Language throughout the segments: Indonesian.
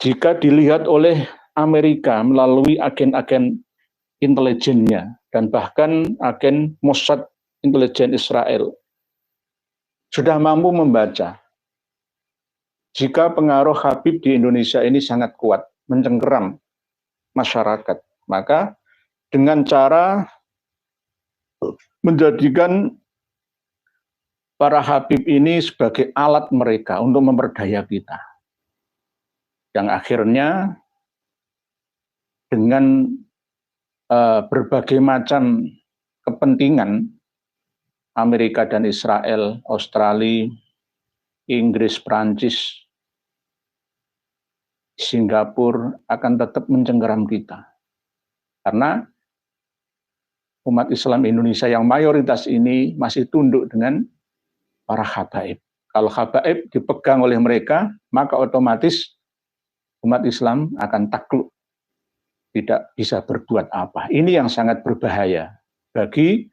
jika dilihat oleh Amerika melalui agen-agen intelijennya dan bahkan agen Mossad intelijen Israel sudah mampu membaca jika pengaruh Habib di Indonesia ini sangat kuat, mencengkeram masyarakat, maka dengan cara menjadikan para Habib ini sebagai alat mereka untuk memperdaya kita, yang akhirnya dengan berbagai macam kepentingan Amerika dan Israel, Australia, Inggris, Prancis, Singapura akan tetap mencengkeram kita. Karena umat Islam Indonesia yang mayoritas ini masih tunduk dengan para habaib. Kalau habaib dipegang oleh mereka, maka otomatis umat Islam akan takluk, tidak bisa berbuat apa. Ini yang sangat berbahaya bagi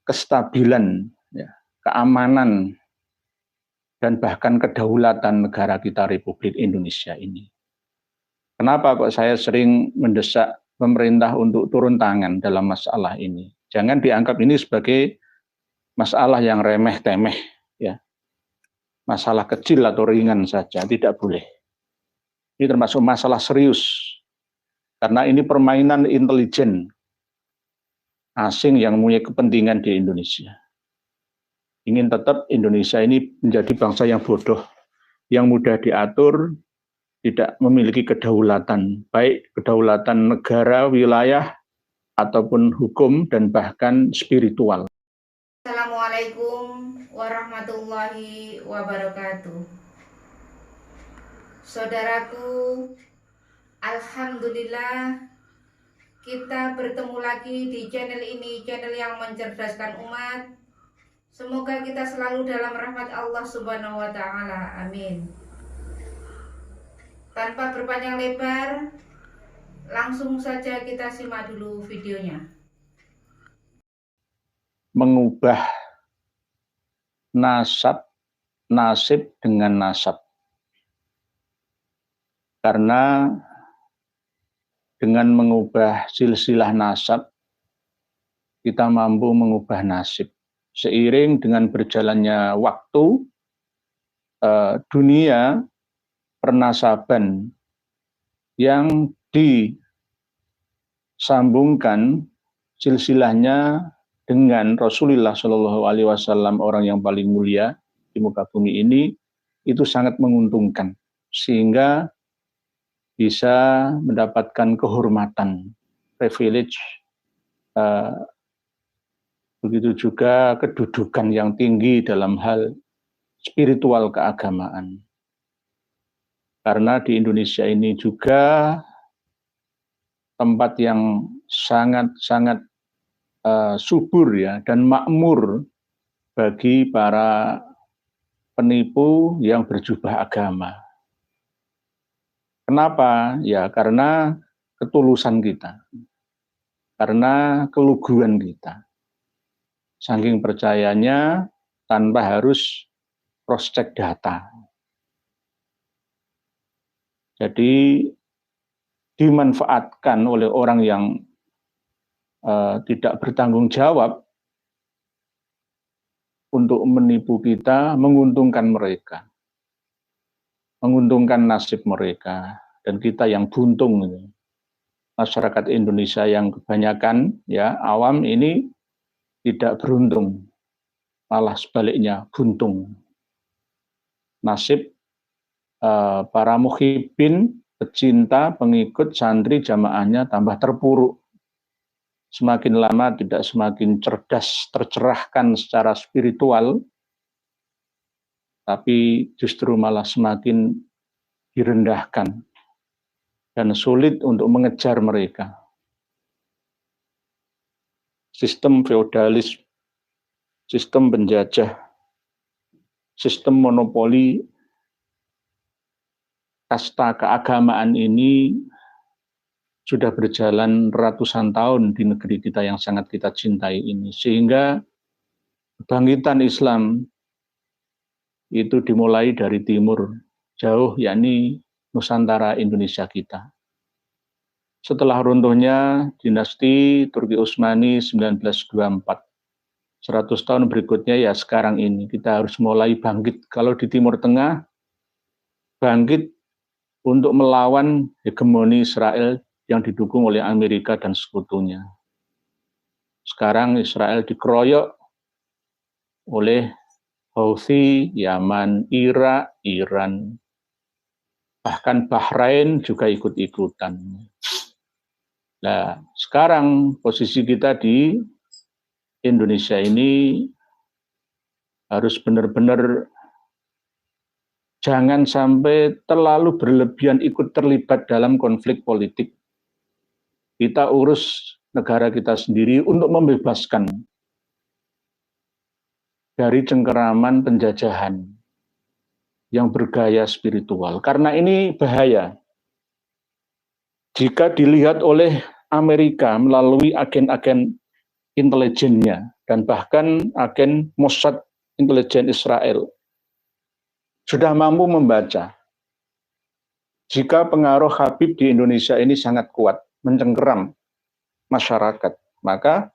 kestabilan, ya, keamanan, dan bahkan kedaulatan negara kita Republik Indonesia ini. Kenapa kok saya sering mendesak pemerintah untuk turun tangan dalam masalah ini? Jangan dianggap ini sebagai masalah yang remeh-temeh, ya, masalah kecil atau ringan saja, tidak boleh. Ini termasuk masalah serius, karena ini permainan intelijen asing yang mempunyai kepentingan di Indonesia. Ingin tetap Indonesia ini menjadi bangsa yang bodoh, yang mudah diatur, tidak memiliki kedaulatan, baik kedaulatan negara, wilayah, ataupun hukum, dan bahkan spiritual. Assalamualaikum warahmatullahi wabarakatuh. Saudaraku, alhamdulillah kita bertemu lagi di channel ini, channel yang mencerdaskan umat. Semoga kita selalu dalam rahmat Allah Subhanahu wa Ta'ala. Amin. Tanpa berpanjang lebar, langsung saja kita simak dulu videonya. Mengubah nasib dengan nasab. Karena dengan mengubah silsilah nasab, kita mampu mengubah nasib. Seiring dengan berjalannya waktu, dunia pernasaban yang disambungkan silsilahnya dengan Rasulullah Shallallahu Alaihi Wasallam, orang yang paling mulia di muka bumi ini, itu sangat menguntungkan, sehingga bisa mendapatkan kehormatan, privilege, begitu juga kedudukan yang tinggi dalam hal spiritual keagamaan. Karena di Indonesia ini juga tempat yang sangat-sangat subur, ya, dan makmur bagi para penipu yang berjubah agama. Kenapa? Ya, karena ketulusan kita, karena keluguan kita. Saking percayanya tanpa harus cross check data. Jadi dimanfaatkan oleh orang yang tidak bertanggung jawab untuk menipu kita, menguntungkan mereka, menguntungkan nasib mereka, dan kita yang buntung. Masyarakat Indonesia yang kebanyakan, ya, awam ini tidak beruntung, malah sebaliknya buntung. Nasib para muhibin, pecinta, pengikut, santri, jamaahnya tambah terpuruk. Semakin lama tidak semakin cerdas, tercerahkan secara spiritual, tapi justru malah semakin direndahkan dan sulit untuk mengejar mereka. Sistem feodalis, sistem penjajah, sistem monopoli, kasta keagamaan ini sudah berjalan ratusan tahun di negeri kita yang sangat kita cintai ini. Sehingga kebangkitan Islam itu dimulai dari timur jauh, yakni Nusantara Indonesia kita. Setelah runtuhnya dinasti Turki Utsmani 1924, 100 tahun berikutnya ya sekarang ini kita harus mulai bangkit. Kalau di Timur Tengah, bangkit untuk melawan hegemoni Israel yang didukung oleh Amerika dan sekutunya. Sekarang Israel dikeroyok oleh Houthi, Yaman, Irak, Iran, bahkan Bahrain juga ikut-ikutan. Nah, sekarang posisi kita di Indonesia ini harus benar-benar jangan sampai terlalu berlebihan ikut terlibat dalam konflik politik. Kita urus negara kita sendiri untuk membebaskan dari cengkeraman penjajahan yang bergaya spiritual. Karena ini bahaya. Jika dilihat oleh Amerika melalui agen-agen intelijennya dan bahkan agen Mossad intelijen Israel sudah mampu membaca jika pengaruh Habib di Indonesia ini sangat kuat, mencengkeram masyarakat, maka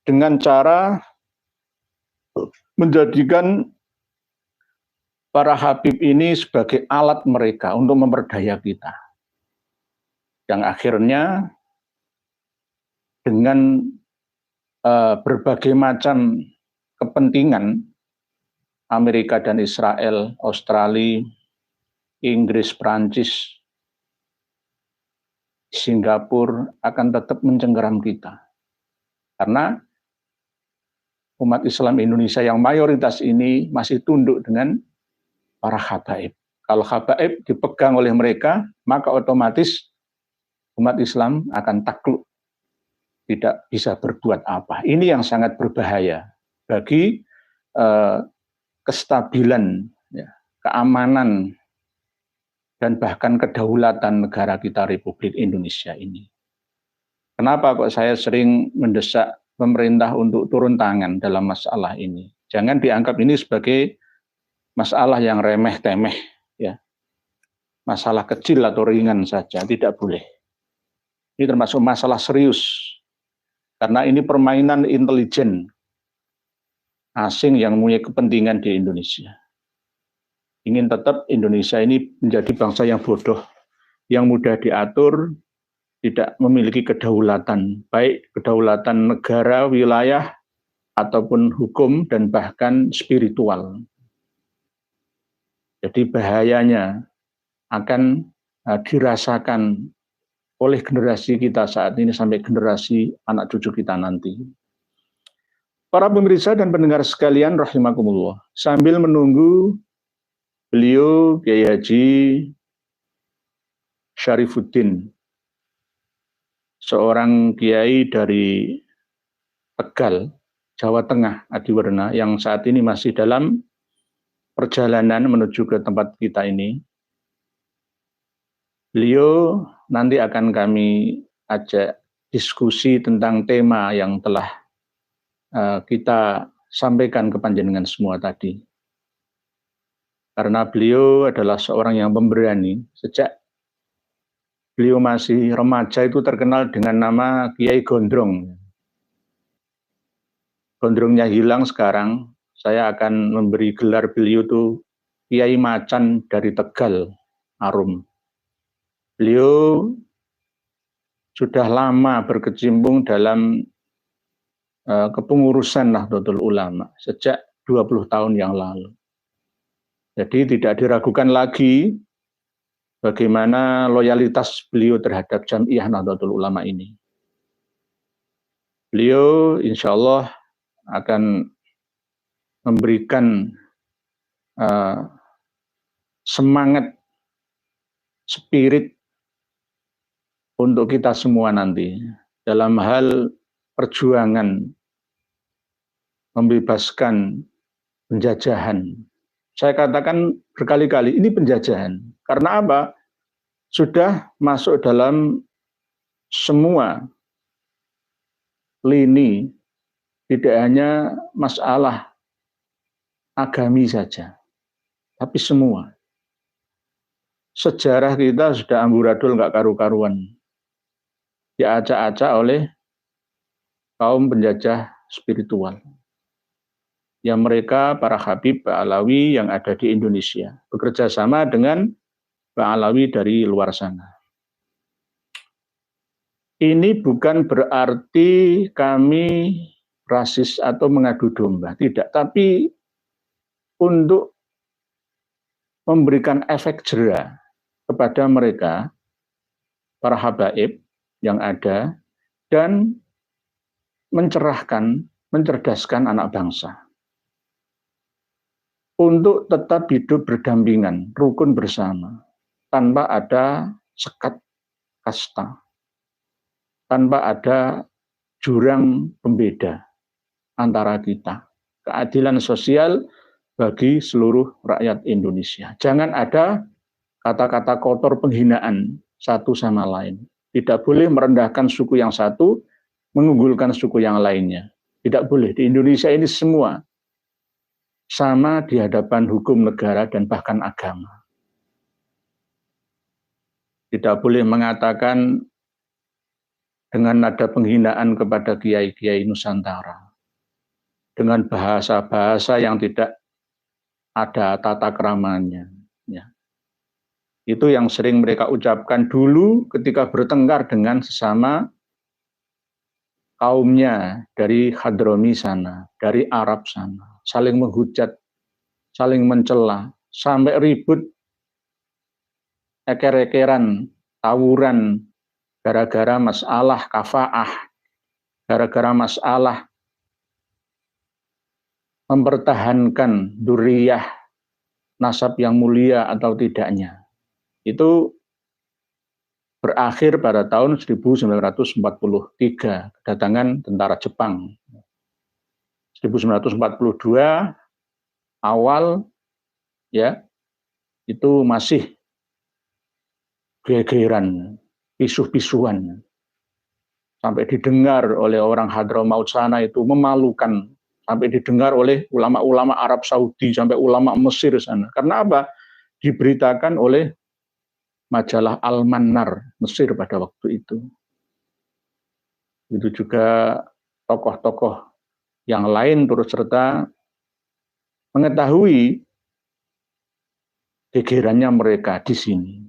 dengan cara menjadikan para Habib ini sebagai alat mereka untuk memperdaya kita. Yang akhirnya dengan berbagai macam kepentingan Amerika dan Israel, Australia, Inggris, Prancis, Singapura akan tetap mencengkeram kita. Karena umat Islam Indonesia yang mayoritas ini masih tunduk dengan para habaib. Kalau habaib dipegang oleh mereka, maka otomatis umat Islam akan takluk, tidak bisa berbuat apa. Ini yang sangat berbahaya bagi kestabilan, ya, keamanan, dan bahkan kedaulatan negara kita Republik Indonesia ini. Kenapa kok saya sering mendesak pemerintah untuk turun tangan dalam masalah ini? Jangan dianggap ini sebagai masalah yang remeh-temeh, ya, masalah kecil atau ringan saja, tidak boleh. Ini termasuk masalah serius, karena ini permainan intelijen asing yang punya kepentingan di Indonesia. Ingin tetap Indonesia ini menjadi bangsa yang bodoh, yang mudah diatur, tidak memiliki kedaulatan, baik kedaulatan negara, wilayah, ataupun hukum, dan bahkan spiritual. Jadi bahayanya akan dirasakan oleh generasi kita saat ini sampai generasi anak cucu kita nanti. Para pemirsa dan pendengar sekalian rahimakumullah, sambil menunggu beliau Kiai Haji Syarifuddin, seorang kiai dari Tegal, Jawa Tengah, Adiwerna, yang saat ini masih dalam perjalanan menuju ke tempat kita ini. Beliau nanti akan kami ajak diskusi tentang tema yang telah kita sampaikan ke panjenengan semua tadi. Karena beliau adalah seorang yang pemberani. Sejak beliau masih remaja itu terkenal dengan nama Kiai Gondrong. Gondrongnya hilang sekarang, saya akan memberi gelar beliau itu Kiai Macan dari Tegal, Arum. Beliau sudah lama berkecimpung dalam kepengurusan Nahdlatul Ulama sejak 20 tahun yang lalu. Jadi tidak diragukan lagi bagaimana loyalitas beliau terhadap Jamiah Nahdlatul Ulama ini. Beliau insya Allah akan memberikan semangat, spirit untuk kita semua nanti dalam hal perjuangan membebaskan penjajahan. Saya katakan berkali-kali ini penjajahan. Karena apa? Sudah masuk dalam semua lini, tidak hanya masalah agami saja, tapi semua. sejarah kita sudah amburadul nggak karu-karuan. Diacak-acak oleh kaum penjajah spiritual. Yang mereka para Habib Ba'alawi yang ada di Indonesia. Bekerja sama dengan Ba'alawi dari luar sana. Ini bukan berarti kami rasis atau mengadu domba, tidak. Tapi untuk memberikan efek jera kepada mereka, para habaib yang ada, dan mencerahkan, mencerdaskan anak bangsa. Untuk tetap hidup berdampingan, rukun bersama, tanpa ada sekat kasta, tanpa ada jurang pembeda antara kita. Keadilan sosial bagi seluruh rakyat Indonesia. Jangan ada kata-kata kotor penghinaan satu sama lain. Tidak boleh merendahkan suku yang satu, mengunggulkan suku yang lainnya. Tidak boleh. Di Indonesia ini semua sama di hadapan hukum negara dan bahkan agama. Tidak boleh mengatakan dengan nada penghinaan kepada kiai-kiai Nusantara, dengan bahasa-bahasa yang tidak ada tata keramanya. Ya. Itu yang sering mereka ucapkan dulu ketika bertengkar dengan sesama kaumnya dari Hadrami sana, dari Arab sana. Saling menghujat, saling mencela, sampai ribut, eker-ekeran, tawuran, gara-gara masalah kafaah, gara-gara masalah mempertahankan duriyah nasab yang mulia atau tidaknya. Itu berakhir pada tahun 1943, kedatangan tentara Jepang. 1942 awal ya itu masih gegeran, pisuh-pisuhan, sampai didengar oleh orang Hadramaut sana itu memalukan, sampai didengar oleh ulama-ulama Arab Saudi, sampai ulama Mesir sana. Karena apa? Diberitakan oleh majalah Al-Manar Mesir pada waktu itu. Itu juga tokoh-tokoh yang lain turut serta mengetahui gegerannya mereka di sini.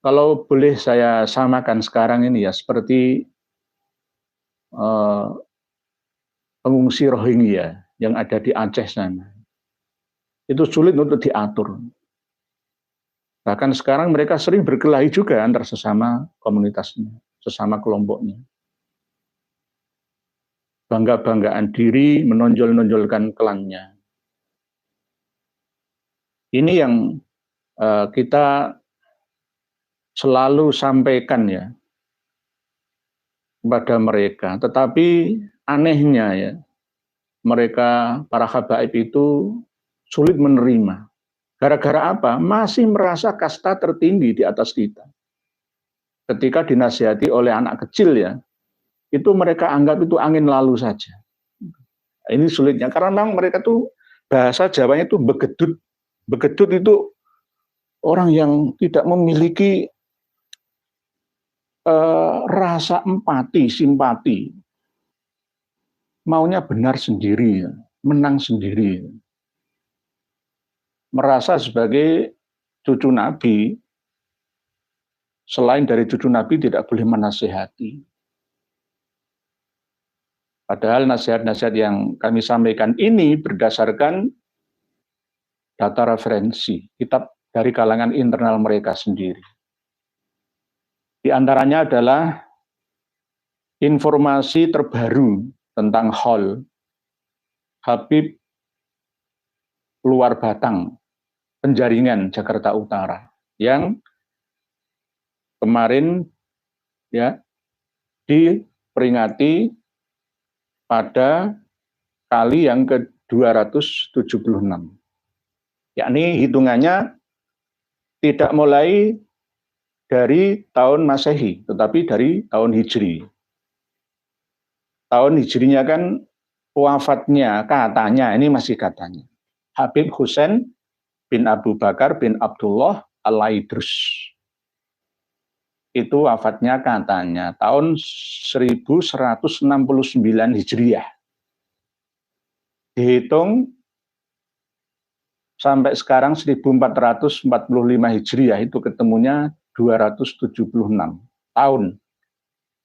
Kalau boleh saya samakan sekarang ini ya seperti pengungsi Rohingya yang ada di Aceh sana. Itu sulit untuk diatur. Bahkan sekarang mereka sering berkelahi juga antar sesama komunitasnya, sesama kelompoknya. Bangga-banggaan diri, menonjol-nonjolkan klannya. Ini yang kita selalu sampaikan ya kepada mereka. Tetapi anehnya ya, mereka para habaib itu sulit menerima. Gara-gara apa? Masih merasa kasta tertinggi di atas kita. Ketika dinasihati oleh anak kecil ya, itu mereka anggap itu angin lalu saja. Ini sulitnya, karena memang mereka tuh bahasa Jawanya itu begedut. Begedut itu orang yang tidak memiliki rasa empati, simpati. Maunya benar sendiri, menang sendiri. Merasa sebagai cucu Nabi, selain dari cucu Nabi tidak boleh menasihati. Padahal nasihat-nasihat yang kami sampaikan ini berdasarkan data referensi, kitab dari kalangan internal mereka sendiri. Di antaranya adalah informasi terbaru tentang Hol Habib Luar Batang, Penjaringan, Jakarta Utara, yang kemarin ya diperingati pada kali yang ke-276. Yakni hitungannya tidak mulai dari tahun Masehi, tetapi dari tahun Hijri. Tahun Hijrinya kan wafatnya, katanya, ini masih katanya, Habib Husain bin Abu Bakar bin Abdullah Al-Aidrus. Itu wafatnya katanya tahun 1169 Hijriah. Dihitung sampai sekarang 1445 Hijriah itu ketemunya 276 tahun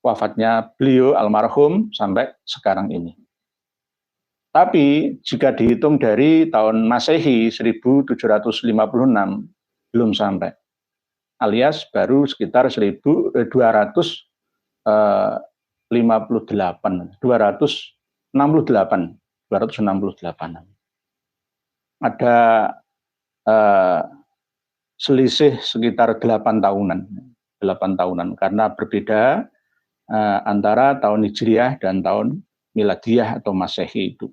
wafatnya beliau almarhum sampai sekarang ini. Tapi jika dihitung dari tahun Masehi 1756 belum sampai, alias baru sekitar 268. Ada selisih sekitar 8 tahunan karena berbeda antara tahun Hijriah dan tahun Miladiyah atau Masehi itu.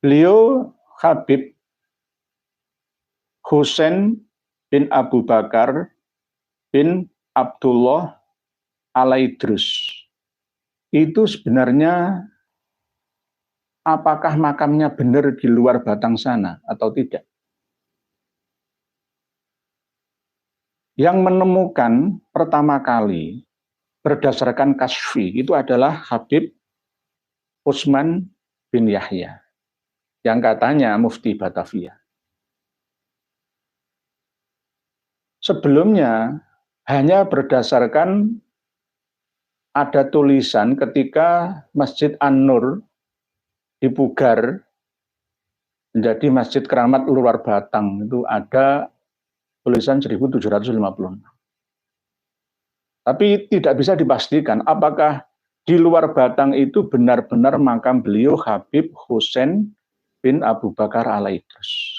Beliau Habib Husain bin Abu Bakar bin Abdullah Al-Aidrus itu sebenarnya apakah makamnya benar di luar Batang sana atau tidak? Yang menemukan pertama kali berdasarkan kasfi itu adalah Habib Utsman bin Yahya yang katanya mufti Batavia. Sebelumnya hanya berdasarkan ada tulisan ketika Masjid An-Nur dipugar menjadi Masjid Keramat Luar Batang, itu ada tulisan 1756. Tapi tidak bisa dipastikan apakah di luar Batang itu benar-benar makam beliau Habib Husain bin Abu Bakar Al-Aidrus.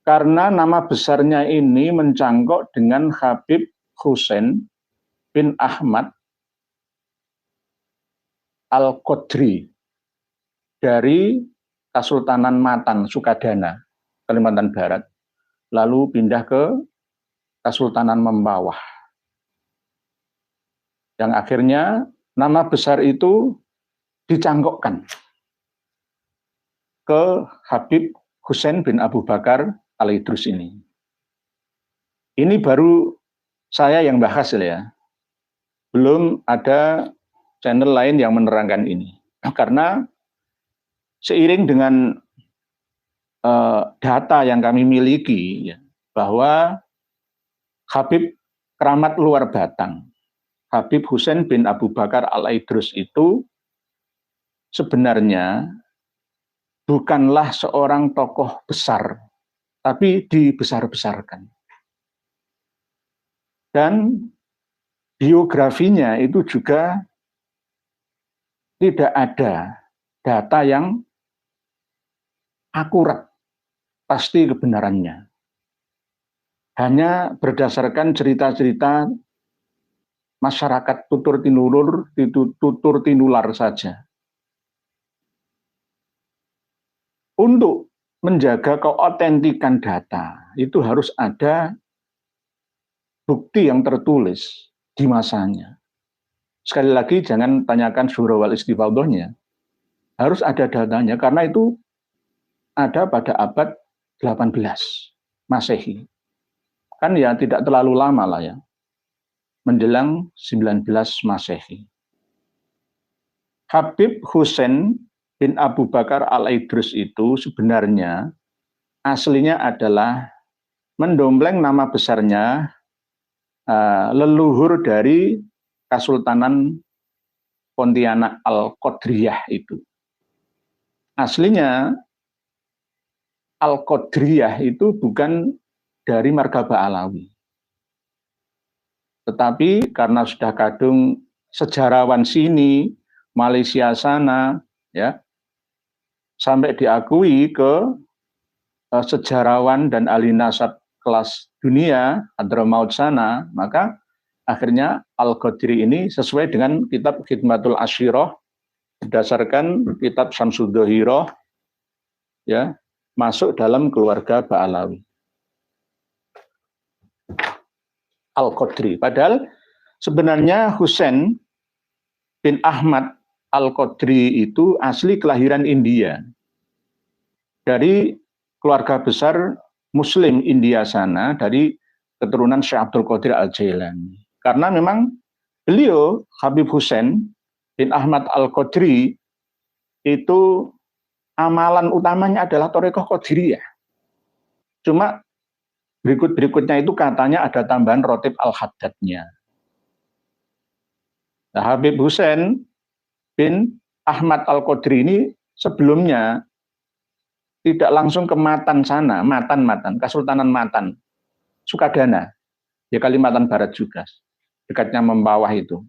Karena nama besarnya ini mencangkok dengan Habib Husain bin Ahmad Al-Qadri dari Kesultanan Matan, Sukadana, Kalimantan Barat, lalu pindah ke Kesultanan Mempawah. Yang akhirnya nama besar itu dicangkokkan ke Habib Husain bin Abu Bakar Al-Aidrus ini. Ini baru saya yang bahas ya. Belum ada channel lain yang menerangkan ini. Karena seiring dengan data yang kami miliki ya, bahwa Habib Keramat Luar Batang, Habib Husain bin Abu Bakar Al-Aidrus itu sebenarnya bukanlah seorang tokoh besar, tapi dibesar-besarkan. Dan biografinya itu juga tidak ada data yang akurat, pasti kebenarannya. Hanya berdasarkan cerita-cerita masyarakat tutur tinular saja. Untuk menjaga keautentikan data, itu harus ada bukti yang tertulis di masanya. Sekali lagi, jangan tanyakan surah wal istifadhahnya. Harus ada datanya, karena itu ada pada abad 18 Masehi. Kan ya tidak terlalu lama lah ya, menjelang 19 Masehi. Habib Husain bin Abu Bakar Al-Aidrus itu sebenarnya aslinya adalah mendompleng nama besarnya leluhur dari Kesultanan Pontianak Al-Qadriyah itu. Aslinya Al-Qadriyah itu bukan dari marga Alawi. Tetapi karena sudah kadung sejarawan sini, Malaysia sana, ya, sampai diakui ke sejarawan dan ahli nasab kelas dunia, Hadramaut sana, maka akhirnya Al-Qadri ini sesuai dengan kitab Khidmatul Asyirah, berdasarkan kitab Syamsuddhahirah, ya, masuk dalam keluarga Ba'alawi. Al-Qadri. Padahal sebenarnya Husain bin Ahmad Al-Qadri itu asli kelahiran India. Dari keluarga besar Muslim India sana dari keturunan Syekh Abdul Qadir Al-Jailani. Karena memang beliau Habib Hussein bin Ahmad Al-Qadri itu amalan utamanya adalah Thariqah Qadiriyah. Cuma berikutnya itu katanya ada tambahan Rotib Al-Haddadnya. Nah, Habib Hussein bin Ahmad Al-Qadri ini sebelumnya tidak langsung ke Matan sana, Matan, Kesultanan Matan, Sukadana, ya Kalimantan Barat juga, dekatnya Mempawah itu.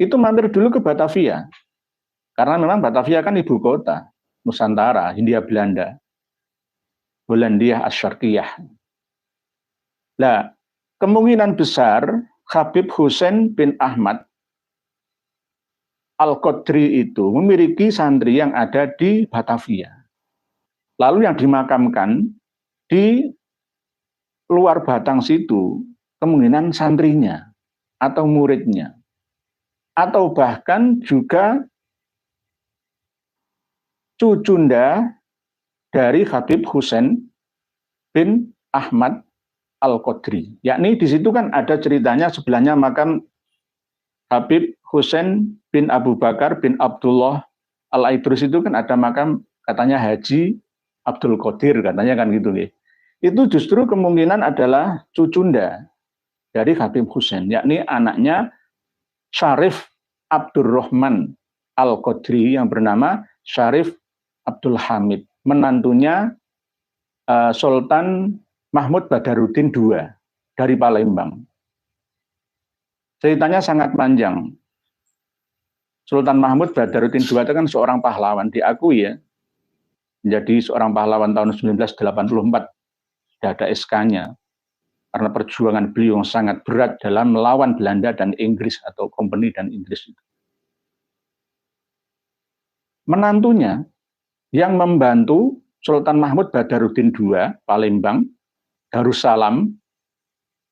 Itu mampir dulu ke Batavia, karena memang Batavia kan ibu kota Nusantara, Hindia Belanda, Hollandia Asyarkiyah. Nah, kemungkinan besar Habib Hussein bin Ahmad Al-Qadri itu memiliki santri yang ada di Batavia. Lalu yang dimakamkan di luar Batang situ kemungkinan santrinya atau muridnya. Atau bahkan juga cucunda dari Habib Hussein bin Ahmad Al-Qadri. Yakni di situ kan ada ceritanya sebelahnya makam Habib Hussein bin Abu Bakar bin Abdullah Al-Aidrus itu kan ada makam katanya Haji Abdul Qadir katanya kan gitu nih. Itu justru kemungkinan adalah cucunda dari Habib Hussein, yakni anaknya Syarif Abdurrahman Al-Qadri yang bernama Syarif Abdul Hamid, menantunya Sultan Mahmud Badarudin II dari Palembang. Ceritanya sangat panjang. Sultan Mahmud Badarudin II itu kan seorang pahlawan, diakui ya, menjadi seorang pahlawan tahun 1984, sudah ada SK-nya, karena perjuangan beliau yang sangat berat dalam melawan Belanda dan Inggris atau Company dan Inggris itu. Menantunya yang membantu Sultan Mahmud Badarudin II, Palembang, Darussalam,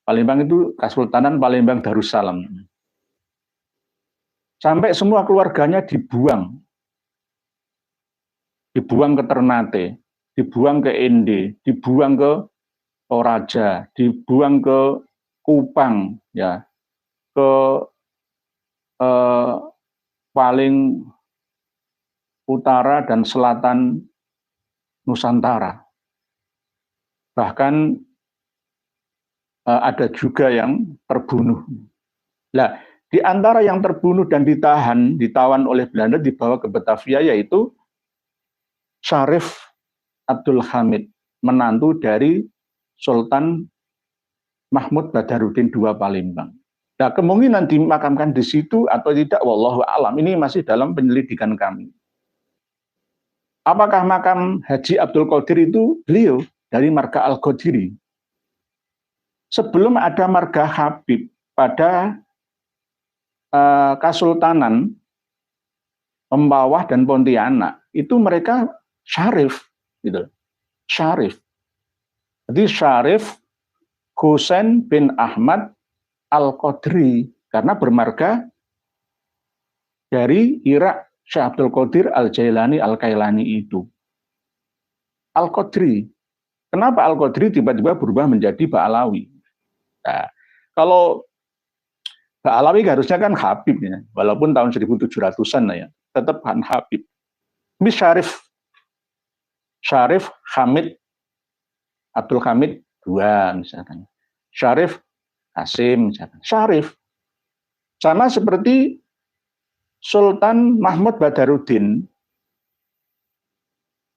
Palembang itu Kesultanan Palembang Darussalam. Sampai semua keluarganya dibuang ke Ternate, dibuang ke Ende, dibuang ke Toraja, dibuang ke Kupang, ya, ke paling utara dan selatan Nusantara. Bahkan ada juga yang terbunuh. Nah, di antara yang terbunuh dan ditawan oleh Belanda dibawa ke Batavia yaitu Syarif Abdul Hamid, menantu dari Sultan Mahmud Badarudin II Palembang. Nah, kemungkinan dimakamkan di situ atau tidak, wallahu a'lam, ini masih dalam penyelidikan kami. Apakah makam Haji Abdul Qadir itu beliau dari marga Al-Qadiri? Sebelum ada marga Habib pada Kesultanan Mempawah dan Pontianak, itu mereka Syarif, gitu. Syarif. Jadi Syarif Hussein bin Ahmad Al-Qadri, karena bermarga dari Irak, Syekh Abdul Qadir Al-Jailani Al-Kailani itu. Al-Qadri. Kenapa Al-Qadri tiba-tiba berubah menjadi Ba'alawi? Nah, kalau Ba'alawi harusnya kan Habib ya, walaupun tahun 1700-an lah ya, tetap kan Habib. Ini Syarif Hamid Abdul Hamid II misalkan. Syarif Hasim misalkan. Syarif. Sama seperti Sultan Mahmud Badarudin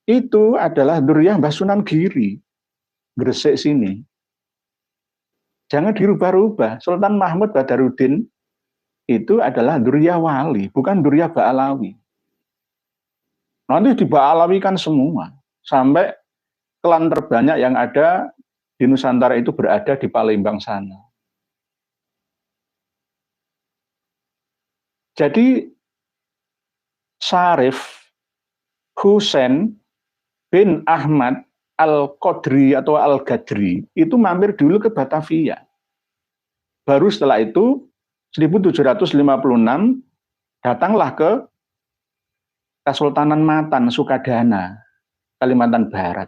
itu adalah dzurriyyah Mbah Sunan Giri, Gresik sini. Jangan dirubah-rubah. Sultan Mahmud Badarudin itu adalah dzurriyyah wali, bukan dzurriyyah Ba'alawi. Nanti diba'alawikan semua. Sampai klan terbanyak yang ada di Nusantara itu berada di Palembang sana. Jadi Syarif Hussein bin Ahmad Al-Qadri atau Al-Gadri itu mampir dulu ke Batavia. Baru setelah itu 1756 datanglah ke Kesultanan Matan, Sukadana, Kalimantan Barat.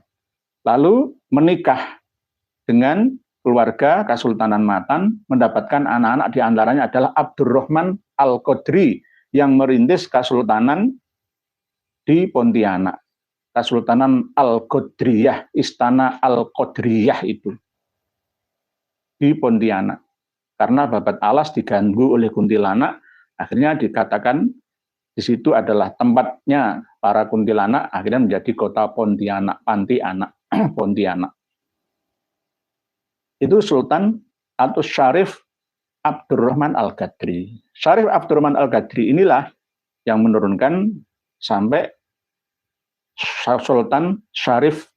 lalu menikah dengan keluarga Kesultanan Matan, mendapatkan anak-anak, di antaranya adalah Abdurrahman Al-Qadri yang merintis Kesultanan di Pontianak. Kesultanan Al-Qadriyah, Istana Al-Qadriyah itu di Pontianak. Karena babat alas diganggu oleh kuntilanak, akhirnya dikatakan di situ adalah tempatnya para kuntilanak, akhirnya menjadi kota Pontianak, Pantianak, Pontianak. Itu Sultan atau Syarif Abdurrahman Al-Qadri. Syarif Abdurrahman Al-Qadri inilah yang menurunkan sampai Sultan Syarif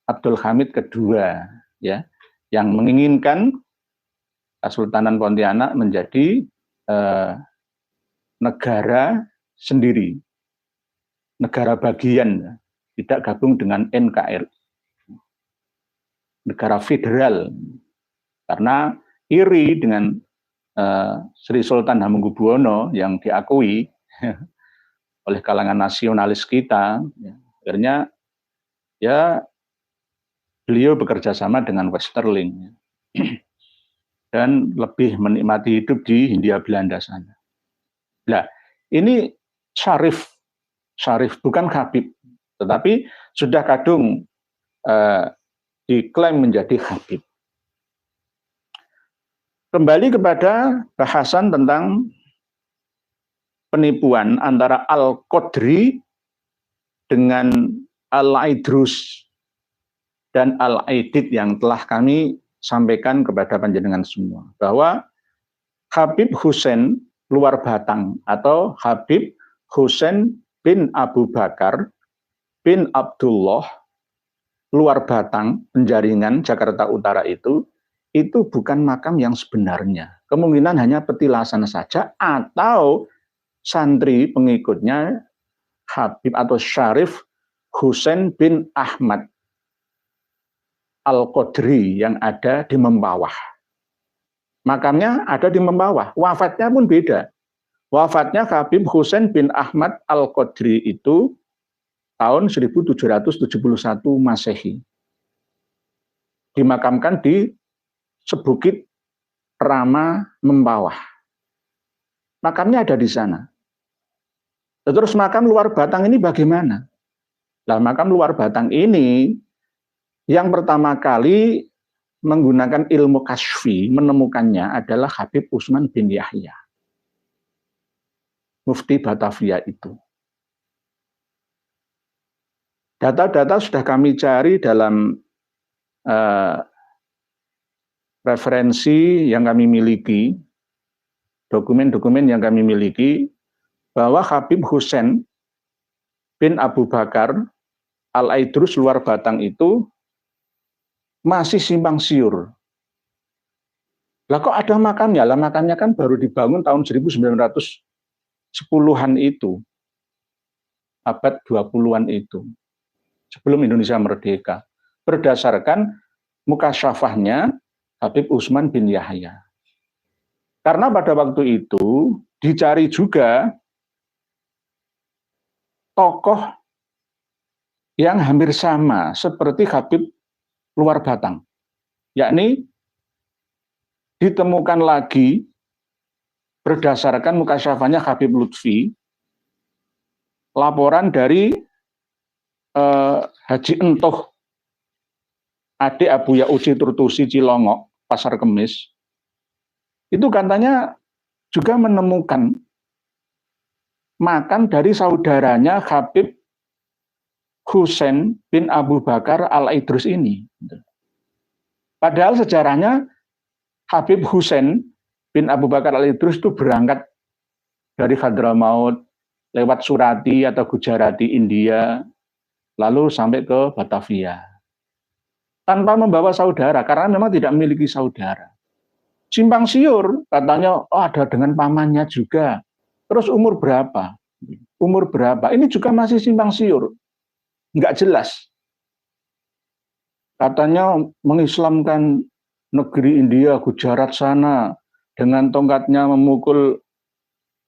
Abdul Hamid kedua, ya, yang menginginkan Kesultanan Pontianak menjadi negara sendiri, negara bagian, tidak gabung dengan NKRI, negara federal, karena iri dengan Sri Sultan Hamengkubuwono yang diakui oleh kalangan nasionalis kita, ya, akhirnya ya beliau bekerja sama dengan Westerling dan lebih menikmati hidup di Hindia Belanda sana. Nah, ini Syarif bukan Habib, tetapi sudah kadung diklaim menjadi Habib. Kembali kepada bahasan tentang penipuan antara Al-Qadri dengan Al-Aidrus dan Al-Aidid yang telah kami sampaikan kepada panjenengan semua, bahwa Habib Husain Luar Batang atau Habib Husain bin Abu Bakar bin Abdullah Luar Batang, Penjaringan, Jakarta Utara itu bukan makam yang sebenarnya. Kemungkinan hanya petilasan saja atau santri pengikutnya Habib atau Syarif Husain bin Ahmad Al-Qadri yang ada di Mempawah. Makamnya ada di Mempawah, wafatnya pun beda. Wafatnya Habib Husain bin Ahmad Al-Qadri itu tahun 1771 Masehi. Dimakamkan di Sebukit Rama Mempawah. Makamnya ada di sana. Terus makam Luar Batang ini bagaimana? Nah, makam Luar Batang ini yang pertama kali menggunakan ilmu kasfi menemukannya adalah Habib Usman bin Yahya, Mufti Batavia itu. Data-data sudah kami cari dalam referensi yang kami miliki, dokumen-dokumen yang kami miliki, bahwa Habib Husain bin Abu Bakar Al-Aidrus Luar Batang itu masih simpang siur. Lah kok ada makamnya? Lah makamnya kan baru dibangun tahun 1910-an itu. Abad 20-an itu. Sebelum Indonesia merdeka. Berdasarkan mukasyafahnya Habib Usman bin Yahya. Karena pada waktu itu dicari juga tokoh yang hampir sama seperti Habib Luar Batang, yakni ditemukan lagi berdasarkan mukasyafahnya Habib Lutfi, laporan dari Haji Entoh, adik Abu Ya'uci Turtusi Cilongok, Pasar Kemis, itu katanya juga menemukan makam dari saudaranya Habib Husain bin Abu Bakar Al-Aidrus ini. Padahal sejarahnya Habib Husain bin Abu Bakar Al-Aidrus itu berangkat dari Hadramaut lewat Surati atau Gujarati India, lalu sampai ke Batavia. Tanpa membawa saudara, karena memang tidak memiliki saudara. Simpang siur, katanya oh ada dengan pamannya juga. Terus umur berapa? Umur berapa? Ini juga masih simpang siur. Nggak jelas. Katanya mengislamkan negeri India, Gujarat sana, dengan tongkatnya memukul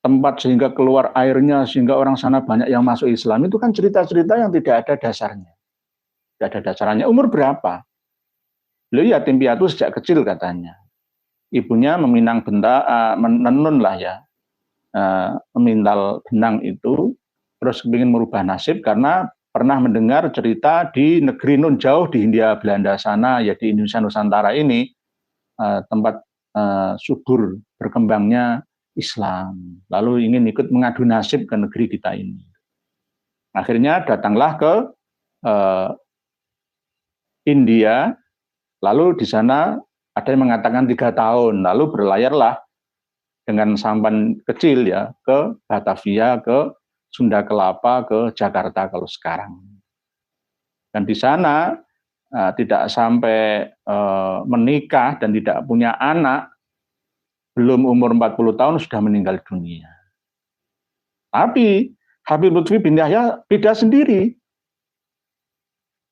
tempat sehingga keluar airnya, sehingga orang sana banyak yang masuk Islam. Itu kan cerita-cerita yang tidak ada dasarnya. tidak ada dasarnya. Umur berapa? Beliau yatim piatu sejak kecil katanya. Ibunya meminang menenun lah ya, memintal benang itu, terus ingin merubah nasib karena pernah mendengar cerita di negeri nun jauh di Hindia Belanda sana, ya di Indonesia Nusantara ini, tempat subur berkembangnya Islam. Lalu ingin ikut mengadu nasib ke negeri kita ini. Akhirnya datanglah ke India, lalu di sana ada yang mengatakan 3 tahun, lalu berlayarlah dengan sampan kecil ya ke Batavia, ke Sunda Kelapa, ke Jakarta kalau sekarang. Dan di sana tidak sampai menikah dan tidak punya anak, belum umur 40 tahun sudah meninggal dunia. Tapi Habib Lutfi bin Yahya beda sendiri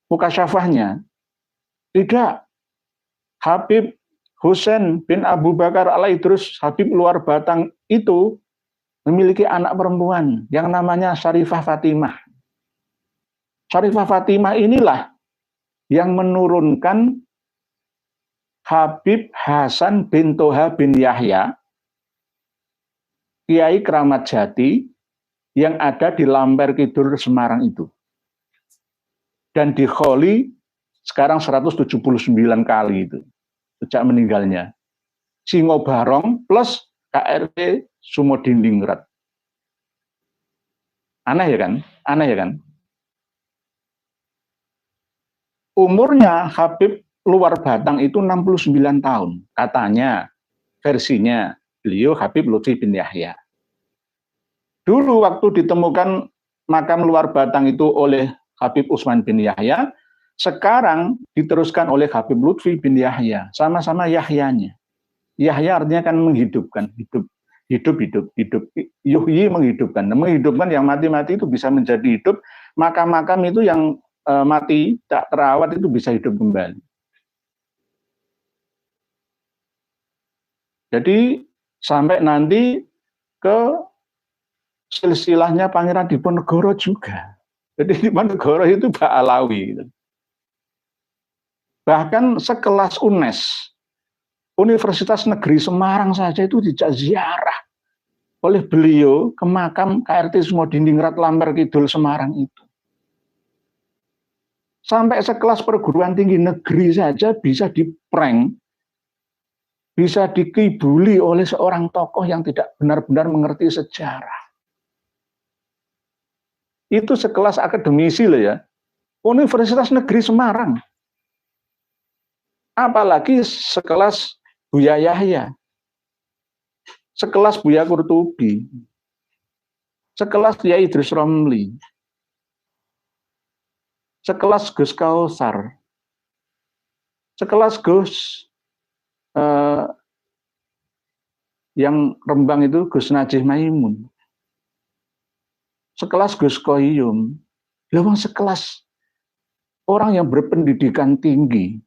mukasyafahnya. Tidak. Habib Husain bin Abu Bakar al-Idrus, Habib luar batang itu memiliki anak perempuan yang namanya Syarifah Fatimah. Syarifah Fatimah inilah yang menurunkan Habib Hasan bin Toha bin Yahya, Kiai Keramat Jati, yang ada di Lamper Kidul Semarang itu. Dan di kholi sekarang 179 kali itu, sejak meninggalnya. Singo Barong plus KRT Sumodindingrat. Aneh ya kan? Aneh ya kan? Umurnya Habib luar batang itu 69 tahun. Katanya, versinya, beliau Habib Lutfi bin Yahya. Dulu waktu ditemukan makam luar batang itu oleh Habib Utsman bin Yahya, sekarang diteruskan oleh Habib Lutfi bin Yahya, sama-sama Yahyanya. Yahya artinya kan menghidupkan, hidup. Yuhyi menghidupkan. Menghidupkan yang mati-mati itu bisa menjadi hidup, makam-makam itu yang mati, tak terawat itu bisa hidup kembali. Jadi sampai nanti ke silsilahnya Pangeran Diponegoro juga. Jadi Diponegoro itu Pak Alawi. Gitu. Bahkan sekelas UNES, Universitas Negeri Semarang saja itu dijak ziarah oleh beliau ke makam KRT Sumodindingrat Lamper Kidul Semarang itu. Sampai sekelas perguruan tinggi negeri saja bisa diprank, bisa dikibuli oleh seorang tokoh yang tidak benar-benar mengerti sejarah. Itu sekelas akademisi loh ya. Universitas Negeri Semarang. Apalagi sekelas Buya Yahya, sekelas Buya Kurtubi, sekelas Kiai Idrus Romli, sekelas Gus Kausar, sekelas Gus yang Rembang itu Gus Najih Maimun, sekelas Gus Koyum, lewat sekelas orang yang berpendidikan tinggi,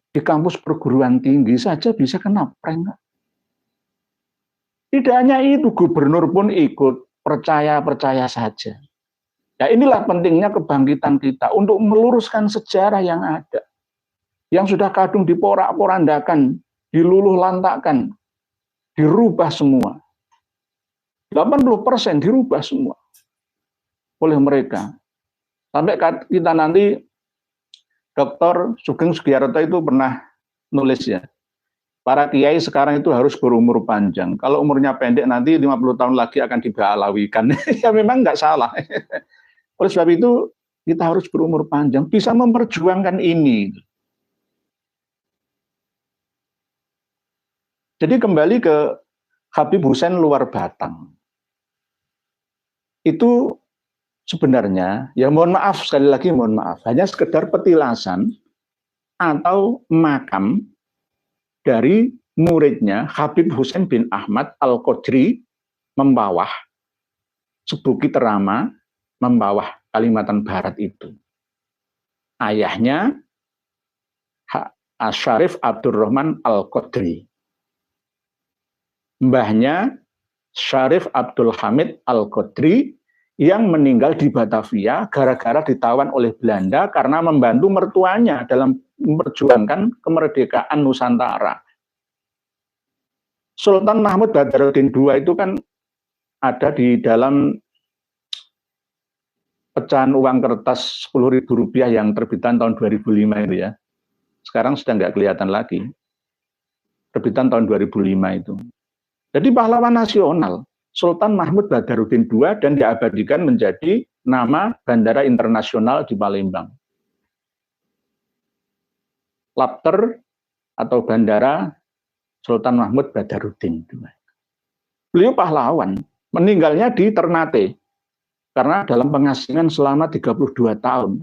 di kampus perguruan tinggi saja bisa kena prank. Tidak hanya itu, gubernur pun ikut, percaya saja. Ya inilah pentingnya kebangkitan kita untuk meluruskan sejarah yang ada. Yang sudah kadung diporak-porandakan, diluluh lantakkan, dirubah semua. 80% dirubah semua oleh mereka. Sampai kita nanti Dr. Sugeng Sugiarto itu pernah nulis ya, para kiai sekarang itu harus berumur panjang. Kalau umurnya pendek nanti 50 tahun lagi akan dibalawikan. Ya memang nggak salah. Oleh sebab itu kita harus berumur panjang, bisa memperjuangkan ini. Jadi kembali ke Habib Husain luar batang. Itu sebenarnya, ya mohon maaf, sekali lagi mohon maaf, hanya sekedar petilasan atau makam dari muridnya Habib Husain bin Ahmad Al-Qodri Membawah, Sebukit Rama, Membawah, Kalimantan Barat itu. Ayahnya Syarif Abdurrahman Al-Qodri. Mbahnya Syarif Abdul Hamid Al-Qodri yang meninggal di Batavia gara-gara ditawan oleh Belanda karena membantu mertuanya dalam memperjuangkan kemerdekaan Nusantara. Sultan Mahmud Badaruddin II itu kan ada di dalam pecahan uang kertas Rp10.000 yang terbitan tahun 2005 itu ya. Sekarang sudah nggak kelihatan lagi. Terbitan tahun 2005 itu. Jadi pahlawan nasional, Sultan Mahmud Badaruddin II, dan diabadikan menjadi nama bandara internasional di Palembang. Labter atau bandara Sultan Mahmud Badaruddin II. Beliau pahlawan, meninggalnya di Ternate karena dalam pengasingan selama 32 tahun.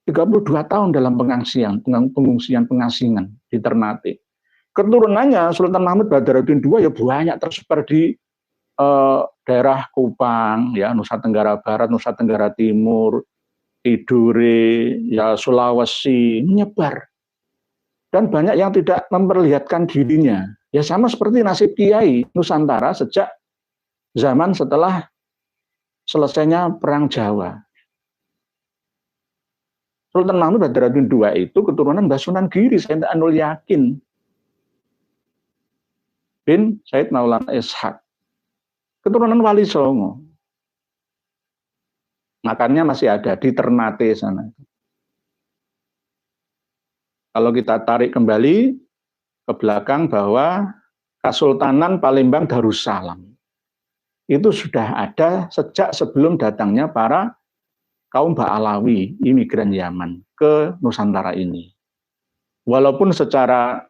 32 tahun dalam pengungsian pengasingan di Ternate. Keturunannya Sultan Mahmud Badaruddin II ya banyak tersebar di daerah Kupang, ya, Nusa Tenggara Barat, Nusa Tenggara Timur, Tidore, ya, Sulawesi, menyebar. Dan banyak yang tidak memperlihatkan dirinya. Ya sama seperti nasib Kiai Nusantara sejak zaman setelah selesainya Perang Jawa. Sultan Mahmud Badaruddin II itu keturunan Mbah Sunan Giri, saya Anul Yakin bin Said Maulana Ishak, keturunan Wali Songo. Makamnya masih ada di Ternate sana. Kalau kita tarik kembali ke belakang bahwa Kesultanan Palembang Darussalam itu sudah ada sejak sebelum datangnya para kaum Ba'alawi, imigran Yaman ke Nusantara ini. Walaupun secara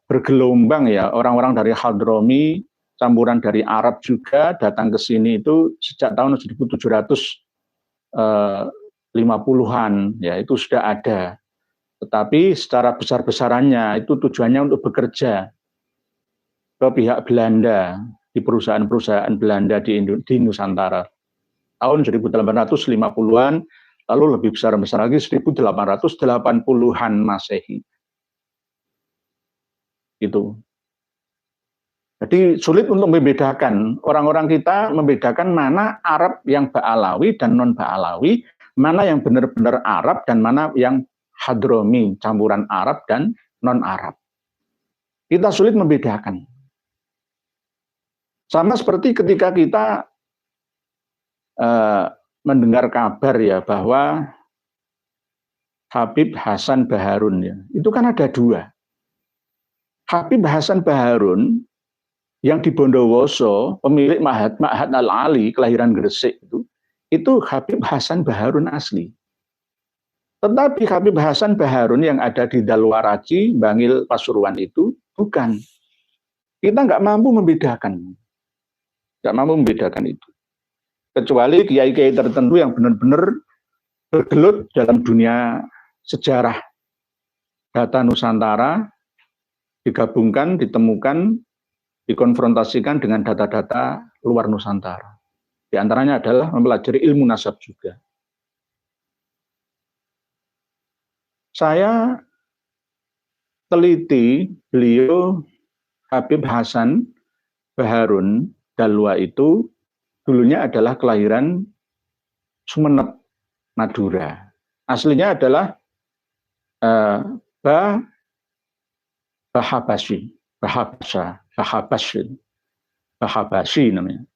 bergelombang ya, orang-orang dari Hadromi, campuran dari Arab juga datang ke sini itu sejak tahun 1750-an ya, itu sudah ada. Tetapi secara besar-besarannya itu tujuannya untuk bekerja ke pihak Belanda di perusahaan-perusahaan Belanda di Nusantara. Tahun 1850-an, lalu lebih besar-besar lagi 1880-an Masehi. Itu. Jadi sulit untuk membedakan, orang-orang kita membedakan mana Arab yang Ba'alawi dan non-Ba'alawi, mana yang benar-benar Arab dan mana yang Hadromi, campuran Arab dan non-Arab. Kita sulit membedakan. Sama seperti ketika kita mendengar kabar ya bahwa Habib Hasan Baharun ya, itu kan ada dua. Habib Hasan Baharun yang di Bondowoso, pemilik Ma'had Al-Ali, kelahiran Gresik itu Habib Hasan Baharun asli. Tetapi Habib Hasan Baharun yang ada di Dalwaraci, Bangil, Pasuruan itu bukan. Kita nggak mampu membedakan. Nggak mampu membedakan itu. Kecuali kiai-kiai tertentu yang benar-benar bergelut dalam dunia sejarah. Data Nusantara digabungkan, ditemukan, dikonfrontasikan dengan data-data luar Nusantara. Di antaranya adalah mempelajari ilmu nasab juga. Saya teliti beliau Habib Hasan Baharun Dalwa itu dulunya adalah kelahiran Sumeneb, Madura. Aslinya adalah Bahabasyi namanya.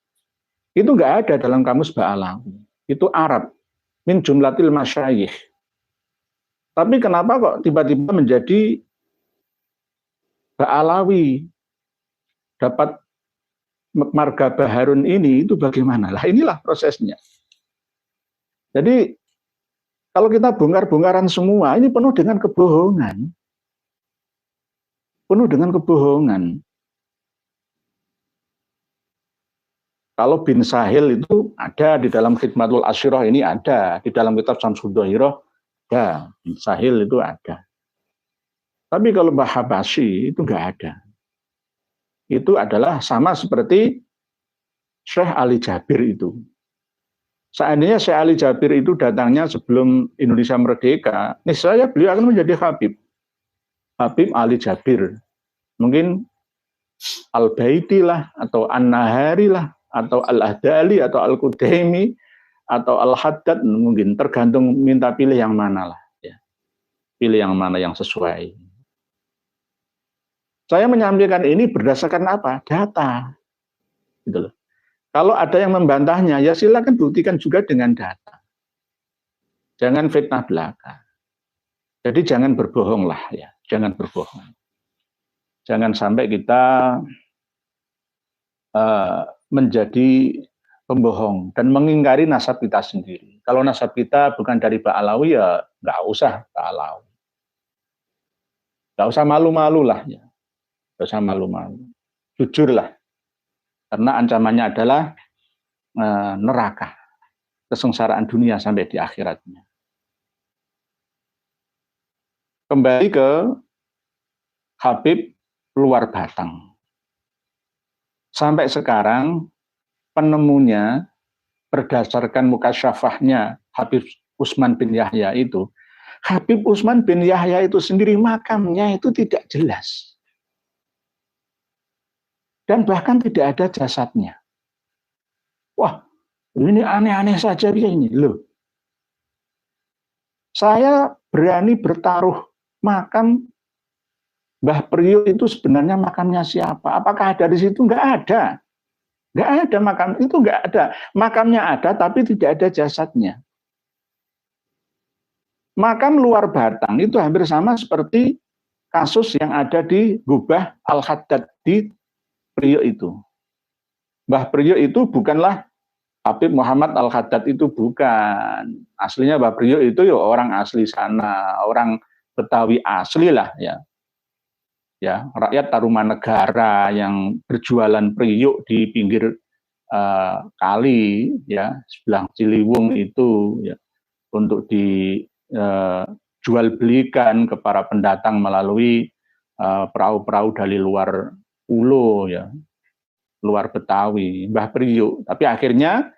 Itu nggak ada dalam kamus Ba'alawi. Itu Arab, min jumlatil masyayikh. Tapi kenapa kok tiba-tiba menjadi Ba'alawi? Dapat marga Baharun ini, itu bagaimana? Lah inilah prosesnya. Jadi kalau kita bongkar-bongkaran semua, ini penuh dengan kebohongan. Penuh dengan kebohongan. Kalau bin Sahil itu ada di dalam Khidmatul Asyirah, ini ada. Di dalam kitab Syamsul Dhahirah, ada. Bin Sahil itu ada. Tapi kalau Bahabasyi itu enggak ada. Itu adalah sama seperti Syekh Ali Jabir itu. Seandainya Syekh Ali Jabir itu datangnya sebelum Indonesia merdeka, niscaya beliau akan menjadi Habib. Habib Ali Jabir. Mungkin Al-Baiti lah, atau An-Nahari lah, atau Al-Ahdali atau Al-Qudaimi atau Al-Haddad, mungkin tergantung minta pilih yang mana lah ya. Pilih yang mana yang sesuai. Saya menyampaikan ini berdasarkan apa? Data. Gitu loh. Kalau ada yang membantahnya, ya silakan buktikan juga dengan data. Jangan fitnah belaka. Jadi jangan berbohong lah ya, jangan berbohong. Jangan sampai kita menjadi pembohong dan mengingkari nasab kita sendiri. Kalau nasab kita bukan dari Ba'alawi ya nggak usah Ba'alawi. Nggak usah malu-malu lah ya. Nggak usah malu-malu. Jujurlah. Karena ancamannya adalah neraka. Kesengsaraan dunia sampai di akhiratnya. Kembali ke Habib luar batang. Sampai sekarang penemunya berdasarkan mukasyafahnya Habib Utsman bin Yahya itu, Habib Utsman bin Yahya itu sendiri makamnya itu tidak jelas. Dan bahkan tidak ada jasadnya. Wah, ini aneh-aneh saja ini loh. Saya berani bertaruh makam Mbah Priyo itu sebenarnya makamnya siapa? Apakah ada di situ? Nggak ada. Nggak ada makam itu, nggak ada. Makamnya ada tapi tidak ada jasadnya. Makam luar batang itu hampir sama seperti kasus yang ada di Gubah Al-Haddad di Priok itu. Mbah Priok itu bukanlah Habib Muhammad Al-Haddad, itu bukan. Aslinya Mbah Priok itu ya orang asli sana, orang Betawi asli lah ya. Ya, rakyat Tarumanegara yang berjualan priuk di pinggir kali ya, sebelah Ciliwung itu ya, untuk dijual belikan ke para pendatang melalui perahu-perahu dari luar pulau ya, luar Betawi, Mbah Priuk. Tapi akhirnya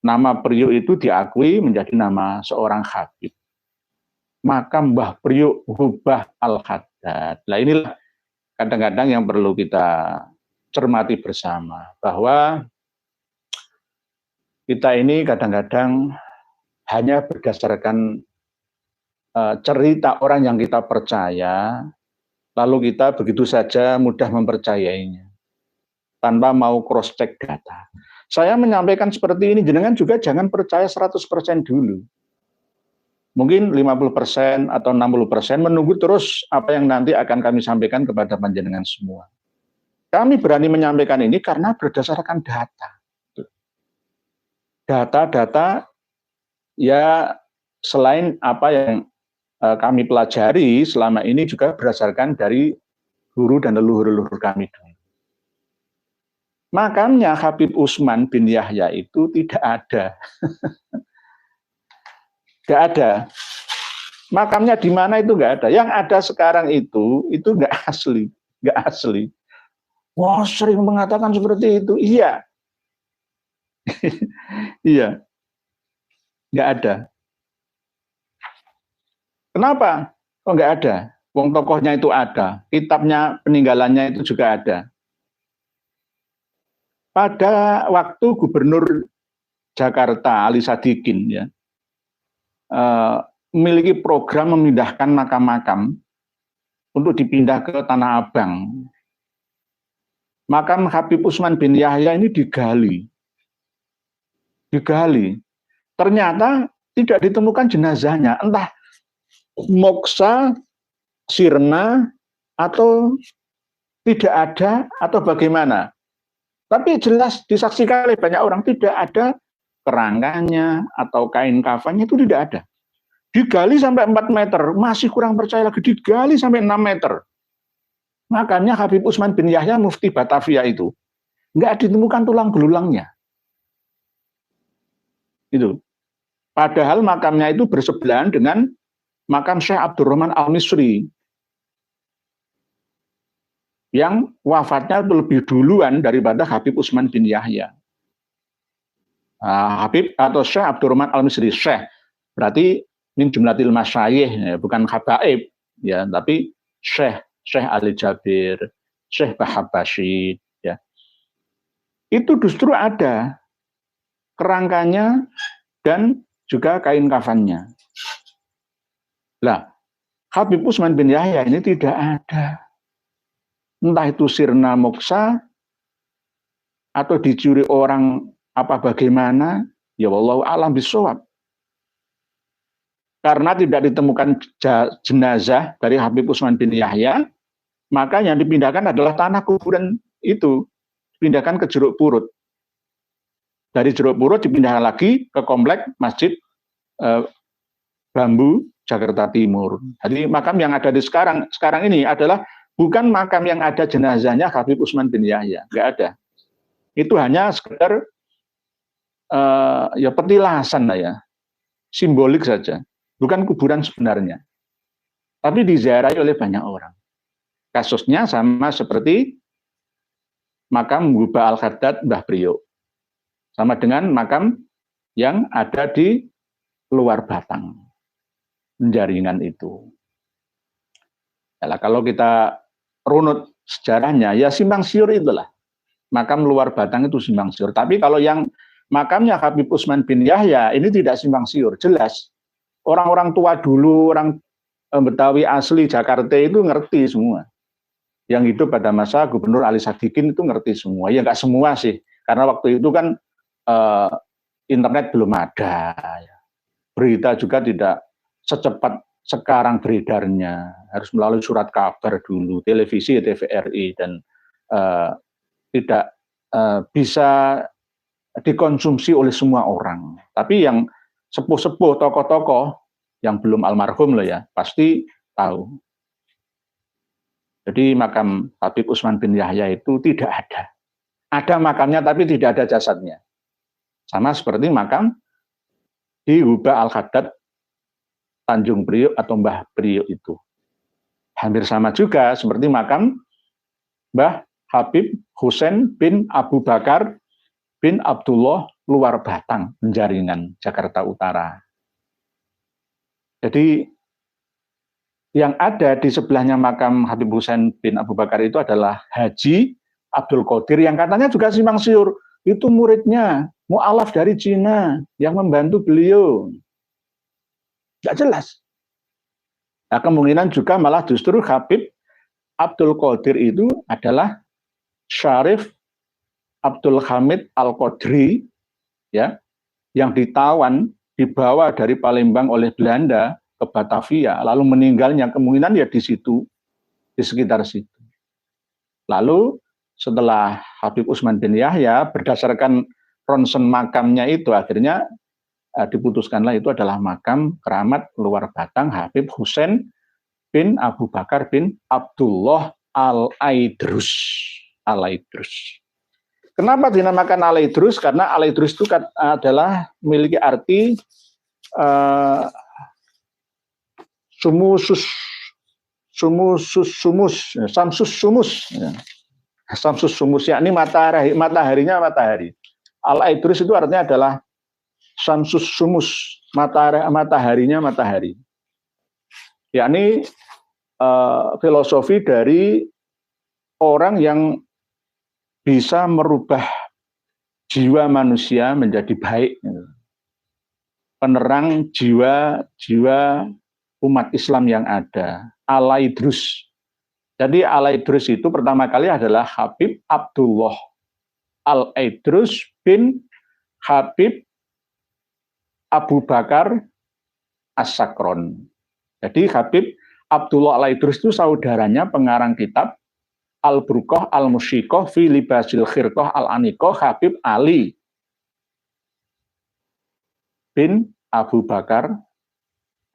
nama Priuk itu diakui menjadi nama seorang Habib. Maka Mbah Priuk Gubah Al-Haddad. Nah inilah kadang-kadang yang perlu kita cermati bersama, bahwa kita ini kadang-kadang hanya berdasarkan cerita orang yang kita percaya, lalu kita begitu saja mudah mempercayainya, tanpa mau cross-check data. Saya menyampaikan seperti ini, jenengan juga jangan percaya 100% dulu. Mungkin 50% atau 60% menunggu terus apa yang nanti akan kami sampaikan kepada panjenengan semua. Kami berani menyampaikan ini karena berdasarkan data. Data-data ya selain apa yang kami pelajari selama ini juga berdasarkan dari guru dan leluhur-leluhur kami dulu. Makamnya Habib Utsman bin Yahya itu tidak ada. Nggak ada. Makamnya di mana itu nggak ada. Yang ada sekarang itu nggak asli, nggak asli. Wah, sering mengatakan seperti itu. Iya, iya, nggak ada. Kenapa? Kok nggak ada? Wong tokohnya itu ada, kitabnya peninggalannya itu juga ada. Pada waktu Gubernur Jakarta Ali Sadikin ya, memiliki program memindahkan makam-makam untuk dipindah ke Tanah Abang. Makam Habib Utsman bin Yahya ini digali. Ternyata tidak ditemukan jenazahnya, entah moksa, sirna, atau tidak ada, atau bagaimana. Tapi jelas disaksikan oleh banyak orang, tidak ada kerangkanya atau kain kafannya, itu tidak ada. Digali sampai 4 meter, masih kurang percaya lagi, digali sampai 6 meter. Makanya Habib Utsman bin Yahya mufti Batavia itu nggak ditemukan tulang belulangnya. Itu. Padahal makamnya itu bersebelahan dengan makam Syekh Abdurrahman Al-Misri yang wafatnya lebih duluan daripada Habib Utsman bin Yahya. Habib atau Syekh Abdurrahman Al-Misri, Syekh berarti min jumlatil masyayikh ya, bukan habaib ya, tapi Syekh Ali Jabir, Syekh Bahab Bashid ya. itu justru ada kerangkanya dan juga kain kafannya. Lah, Habib Utsman bin Yahya ini tidak ada. Entah itu sirna moksa atau dicuri orang apa bagaimana, ya wallahu a'lam bishawab. Karena tidak ditemukan jenazah dari Habib Utsman bin Yahya, maka yang dipindahkan adalah tanah kuburan itu, dipindahkan ke Jeruk Purut. Dari Jeruk Purut dipindahkan lagi ke komplek Masjid Bambu Jakarta Timur. Jadi makam yang ada di sekarang ini adalah bukan makam yang ada jenazahnya Habib Utsman bin Yahya, nggak ada. Itu hanya sekedar ya petilasan lah ya, simbolik saja, bukan kuburan sebenarnya. Tapi diziarahi oleh banyak orang. Kasusnya sama seperti makam Guba Al-Khaddad Mbah Priok, sama dengan makam yang ada di luar Batang, Penjaringan itu. Yalah, kalau kita runut sejarahnya, ya simpang siur itulah. Makam luar Batang itu simpang siur. Tapi kalau yang makamnya Habib Utsman bin Yahya ini tidak simpang siur, jelas. Orang-orang tua dulu, orang Betawi asli Jakarta itu ngerti semua. Yang hidup pada masa Gubernur Ali Sadikin itu ngerti semua. Ya nggak semua sih, karena waktu itu kan internet belum ada. Berita juga tidak secepat sekarang beredarnya. Harus melalui surat kabar dulu, televisi, TVRI, dan tidak bisa dikonsumsi oleh semua orang. Tapi yang sepuh-sepuh, tokoh-tokoh yang belum almarhum loh ya, pasti tahu. Jadi makam Habib Utsman bin Yahya itu tidak ada. Ada makamnya tapi tidak ada jasadnya. Sama seperti makam di Guba Al-Khaddad Tanjung Priok atau Mbah Priok itu. Hampir sama juga seperti makam Mbah Habib Husain bin Abu Bakar bin Abdullah luar Batang, Penjaringan, Jakarta Utara. Jadi yang ada di sebelahnya makam Habib Husain bin Abu Bakar itu adalah Haji Abdul Qadir yang katanya juga simpang siur. Itu muridnya, mu'alaf dari Cina yang membantu beliau. Tidak jelas. Nah, kemungkinan juga malah justru Habib Abdul Qadir itu adalah Syarif Abdul Hamid Al-Qadri, ya, yang ditawan, dibawa dari Palembang oleh Belanda ke Batavia, lalu meninggalnya kemungkinan ya di situ, di sekitar situ. Lalu setelah Habib Utsman bin Yahya, berdasarkan ronsen makamnya itu, akhirnya diputuskanlah itu adalah makam keramat luar Batang Habib Husain bin Abu Bakar bin Abdullah Al-Aidrus. Al-Aidrus. Kenapa dinamakan Al-Aidrus? Karena Al-Aidrus itu adalah memiliki arti Samsus Sumus, yakni mataharinya matahari. Al-Aidrus itu artinya adalah Samsus Sumus, mataharinya matahari. Yakni filosofi dari orang yang bisa merubah jiwa manusia menjadi baik. Penerang jiwa umat Islam yang ada, Al-Aidrus. Jadi Al-Aidrus itu pertama kali adalah Habib Abdullah Al-Aidrus bin Habib Abu Bakar As-Sakron. Jadi Habib Abdullah Al-Aidrus itu saudaranya pengarang kitab Al-Burqah Al-Musyiqah fi Libasil Khirqah Al-Aniqah Habib Ali bin Abu Bakar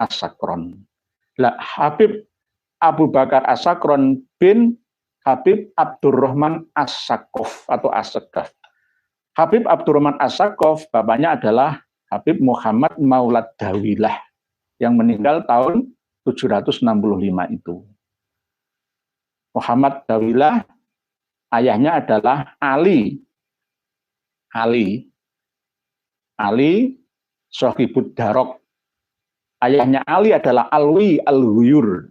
As-Sakron. Lah, Habib Abu Bakar As-Sakron bin Habib Abdurrahman As-Saqqaf atau As-Saqqaf. Habib Abdurrahman As-Saqqaf bapaknya adalah Habib Muhammad Maulad Dawilah yang meninggal tahun 765 itu. Muhammad Dawilah ayahnya adalah Ali Sohibud Darok. Ayahnya Ali adalah Alwi Al-Ghuyur.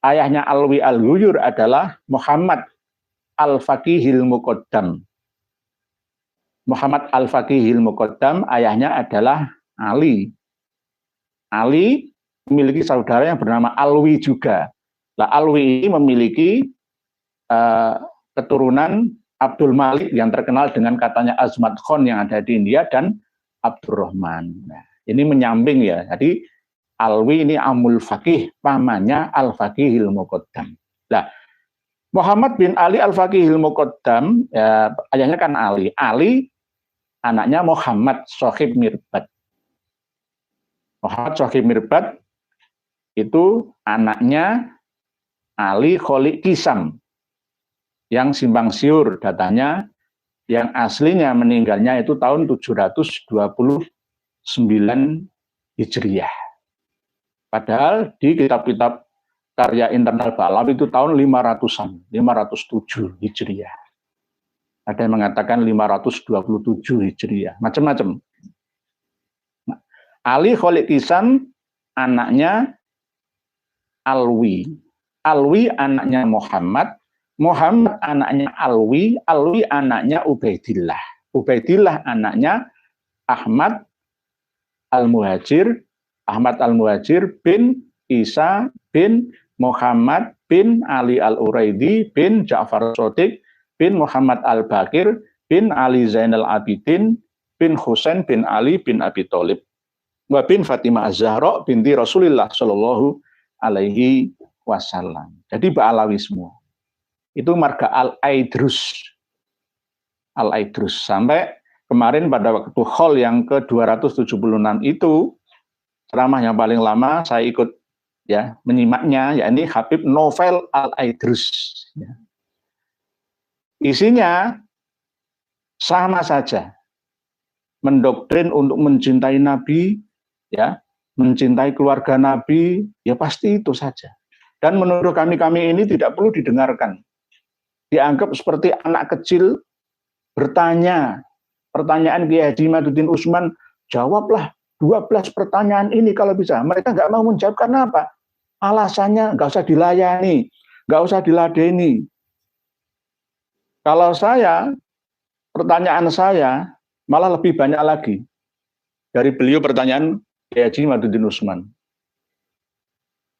Ayahnya Alwi Al-Ghuyur adalah Muhammad Al-Faqihil Muqaddam. Muhammad Al-Faqihil Muqaddam, ayahnya adalah Ali. Ali memiliki saudara yang bernama Alwi juga. Nah, Alwi ini memiliki keturunan Abdul Malik yang terkenal dengan katanya Azmat Khan yang ada di India dan Abdurrahman. Nah, ini menyambing ya. Jadi Alwi ini Amul Faqih, pamannya Al-Faqihil Muqaddam. Nah, Muhammad bin Ali Al-Faqihil Muqaddam, ya, ayahnya kan Ali. Ali anaknya Muhammad Sohib Mirbad. Muhammad Sohib Mirbad itu anaknya Ali Kholik Kisam yang simpang siur datanya, yang aslinya meninggalnya itu tahun 729 Hijriah. Padahal di kitab-kitab karya internal Ba'alawi itu tahun 500-an, 507 Hijriah. Ada yang mengatakan 527 Hijriah, macam-macam. Nah, Ali Kholik Kisam anaknya Alwi. Alwi anaknya Muhammad. Muhammad anaknya Alwi. Alwi anaknya Ubaidillah. Ubaidillah anaknya Ahmad Al-Muhajir. Ahmad Al-Muhajir bin Isa bin Muhammad bin Ali Al-Uraidi bin Ja'far Shodiq bin Muhammad Al-Bakir bin Ali Zainal Abidin bin Husain bin Ali bin Abi Thalib wa bin Fatimah Az-Zahra binti Rasulullah Shallallahu Alaihi Wasallam. Jadi Ba'alawi semua. Itu marga Al-Aidrus. Al-Aidrus. Sampai kemarin pada waktu haul yang ke-276 itu, ceramah yang paling lama saya ikut ya menyimaknya, yakni Habib Novel Al-Aidrus. Ya. Isinya sama saja. Mendoktrin untuk mencintai Nabi, ya, mencintai keluarga Nabi, ya pasti itu saja. Dan menurut kami ini tidak perlu didengarkan. Dianggap seperti anak kecil bertanya pertanyaan Kiai Haji Imaduddin Usman, jawablah 12 pertanyaan ini kalau bisa. Mereka nggak mau menjawab karena apa? Alasannya nggak usah dilayani, nggak usah diladeni. Kalau saya, pertanyaan saya malah lebih banyak lagi dari beliau pertanyaan Kiai Haji Imaduddin Usman.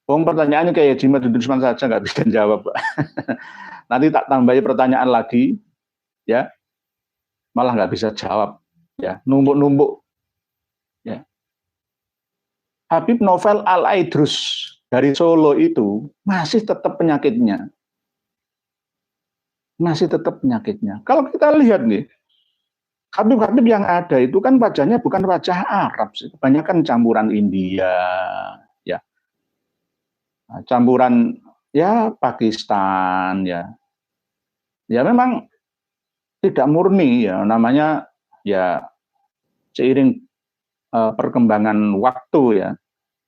Pertanyaannya Kiai Haji Imaduddin Usman saja nggak bisa jawab. Nanti tak tambahi pertanyaan lagi, ya malah nggak bisa jawab, ya numpuk-numpuk. Ya. Habib Novel Al-Aidrus dari Solo itu masih tetap penyakitnya. Masih tetap penyakitnya. Kalau kita lihat nih, Habib-habib yang ada itu kan wajahnya bukan wajah Arab, kebanyakan campuran India, ya, campuran ya Pakistan, ya, ya memang tidak murni ya, namanya ya seiring perkembangan waktu ya,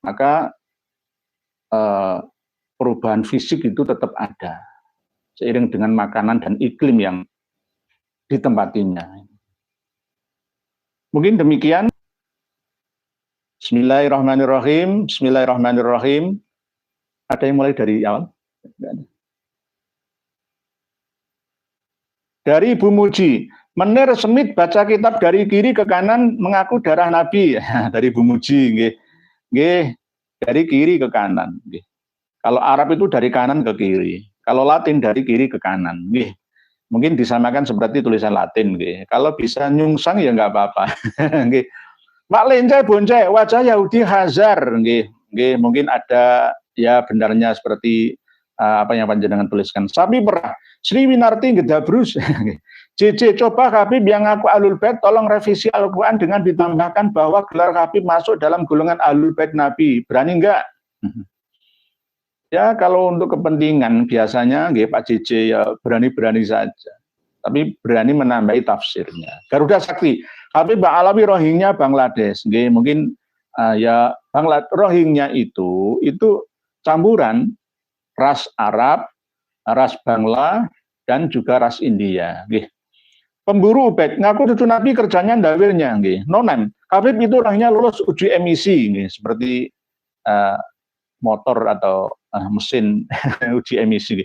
maka perubahan fisik itu tetap ada seiring dengan makanan dan iklim yang ditempatinya. Mungkin demikian. Bismillahirrahmanirrahim. Bismillahirrahmanirrahim. Ada yang mulai dari awal? Dari Ibu Muji. Menir Semit baca kitab dari kiri ke kanan mengaku darah Nabi. Dari Ibu Muji. Nggih. Dari kiri ke kanan. Nggih. Kalau Arab itu dari kanan ke kiri. Kalau Latin dari kiri ke kanan. Nggih. Mungkin disamakan seperti tulisan Latin. Nggih. Kalau bisa nyungsang ya nggak apa-apa. Nggih. Mak lencai boncai wajah Yahudi Hazar. Nggih. Nggih. Mungkin ada ya benarnya seperti apa yang panjenengan tuliskan. Sapi perah. Sri Winarti Gedabrus. JJ, coba Habib yang ngaku Ahlul Bait tolong revisi Al-Quran dengan ditambahkan bahwa gelar Habib masuk dalam golongan Ahlul Bait Nabi. Berani enggak? Ya kalau untuk kepentingan biasanya Pak JJ ya berani-berani saja. Tapi berani menambahi tafsirnya. Garuda Sakti, Habib Ba'alawi Rohingya Bangladesh. Mungkin ya Rohingya itu campuran ras Arab, ras Bangla, dan juga ras India. Pemburu Ubaid, ngaku cucu Nabi kerjanya ndawirnya. Nonan, Habib itu orangnya lulus uji emisi, seperti motor atau mesin uji emisi.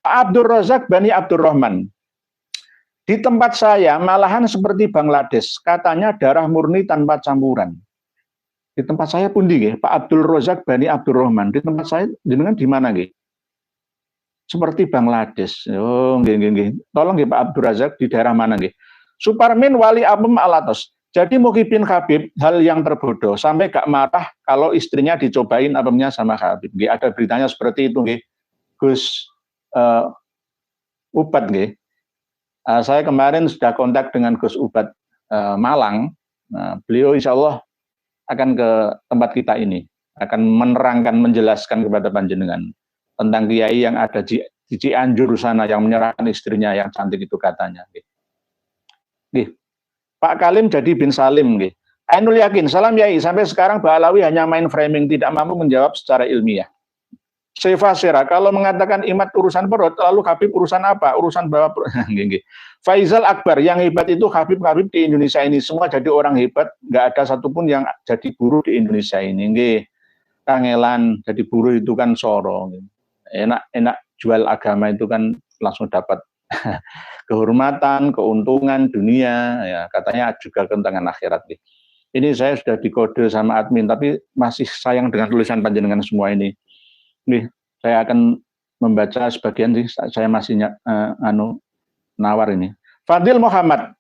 Abdul Razak Bani Abdurrahman. Di tempat saya malahan seperti Bangladesh, katanya darah murni tanpa campuran. Di tempat saya pun nggih, Pak Abdul Rozak Bani Abdurrahman. Di tempat saya jenengan di mana nggih? Seperti Bangladesh. Oh, nggih nggih nggih. Tolong nggih Pak Abdul Razak di daerah mana nggih? Suparmin Wali Apem Alatos. Jadi Muhyiddin Habib hal yang terbodoh sampai gak marah kalau istrinya dicobain apemnya sama Habib. Nggih, ada beritanya seperti itu nggih. Gus Ubat nggih. Saya kemarin sudah kontak dengan Gus Ubat Malang. Beliau insya Allah akan ke tempat kita ini, akan menerangkan, menjelaskan kepada panjenengan tentang kiai yang ada di Cianjur sana yang menyerahkan istrinya yang cantik itu katanya. Nggih. Pak Kalim jadi bin Salim nggih. Ainul yakin, salam yai, sampai sekarang Ba'alawi hanya main framing, tidak mampu menjawab secara ilmiah. Seva Sera, kalau mengatakan Imat urusan perut, lalu Habib urusan apa? Urusan bawa perut. Faizal Akbar, yang hebat itu Habib-Habib di Indonesia ini. Semua jadi orang hebat, nggak ada satupun yang jadi buruh di Indonesia ini. Nggih. Kangelan, jadi buruh itu kan soro. Enak jual agama itu kan langsung dapat kehormatan, keuntungan dunia, ya katanya juga kentangan akhirat. Ini saya sudah dikode sama admin, tapi masih sayang dengan tulisan panjenengan semua ini. Nih, saya akan membaca sebagian sih, saya masih nawar ini. Fadil Muhammad,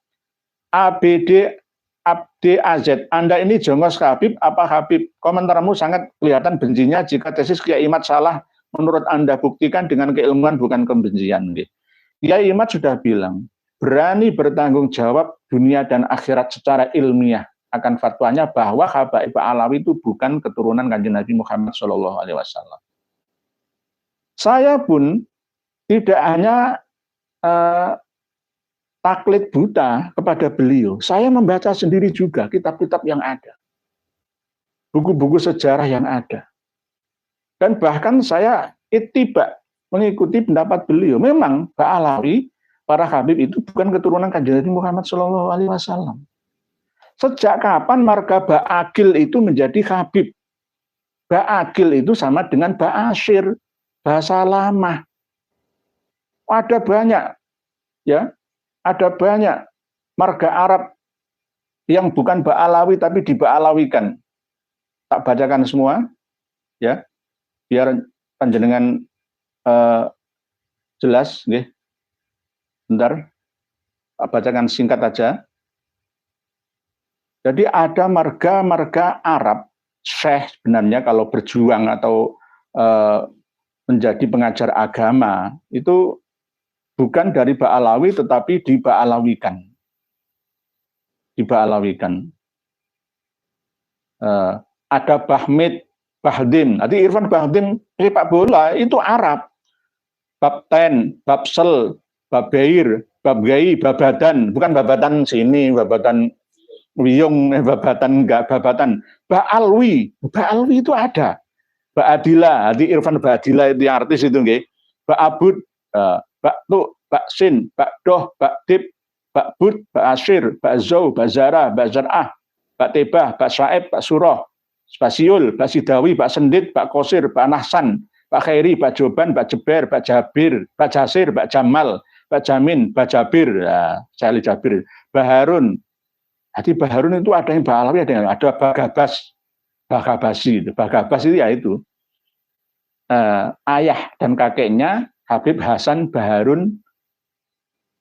ABD Abdi AZ, Anda ini jongos ke Habib, apa Habib? Komentarmu sangat kelihatan bencinya jika tesis Kiai Imat salah. Menurut Anda buktikan dengan keilmuan bukan kebencian. Kiai Imat sudah bilang, berani bertanggung jawab dunia dan akhirat secara ilmiah akan fatwanya bahwa Habaib Alawi itu bukan keturunan Kanjeng Nabi Muhammad SAW. Saya pun tidak hanya taklid buta kepada beliau, saya membaca sendiri juga kitab-kitab yang ada, buku-buku sejarah yang ada, dan bahkan saya ittiba mengikuti pendapat beliau. Memang Ba'alawi, para Habib itu bukan keturunan Kanjeng Nabi Muhammad SAW. Sejak kapan marga Ba'agil itu menjadi Habib? Ba'agil itu sama dengan Ba'asyir, bahasa lama. Ada banyak, ya, ada banyak marga Arab yang bukan Ba'alawi tapi diba'alawikan. Tak bacakan semua, ya, biar panjenengan jelas, nggih. Bentar, tak bacakan singkat aja. Jadi ada marga-marga Arab, syekh sebenarnya kalau berjuang atau menjadi pengajar agama itu bukan dari Ba'alawi tetapi diba'alawikan. Diba'alawikan. Ada Bahmid, Bahdin. Nanti Irfan Bahdin sepak bola itu Arab. Babten, Babsel, Babeir, Babgai, Babadan. Bukan Babadan sini, Babadan Wiyung, Babatan enggak, Babatan. Ba'alwi. Ba'alwi itu ada. Ba'adila, nanti Irfan Ba'adila itu artis itu nggih. Ba'abud, Ba'tu, Ba'sin, Ba'doh, Ba'dib, Ba'bud, Ba'asyir, Ba'zau, Ba'zara, Ba'zar'ah, Ba'tebah, Ba'syaib, Ba'surah, Ba'siul, Ba'sidawi, Ba'sendid, Ba'kosir, Ba'nahsan, Ba'khairi, Ba'joban, Ba'jeber, Ba'jabir, Ba'jasir, Ba'jamal, Ba'jamin, Ba'jabir, Syahli Jabir, Baharun. Jadi Baharun itu ada yang Ba'alawi, ada Bagabas, Bagabasi. Bagabas itu ya itu. Ayah dan kakeknya Habib Hasan Baharun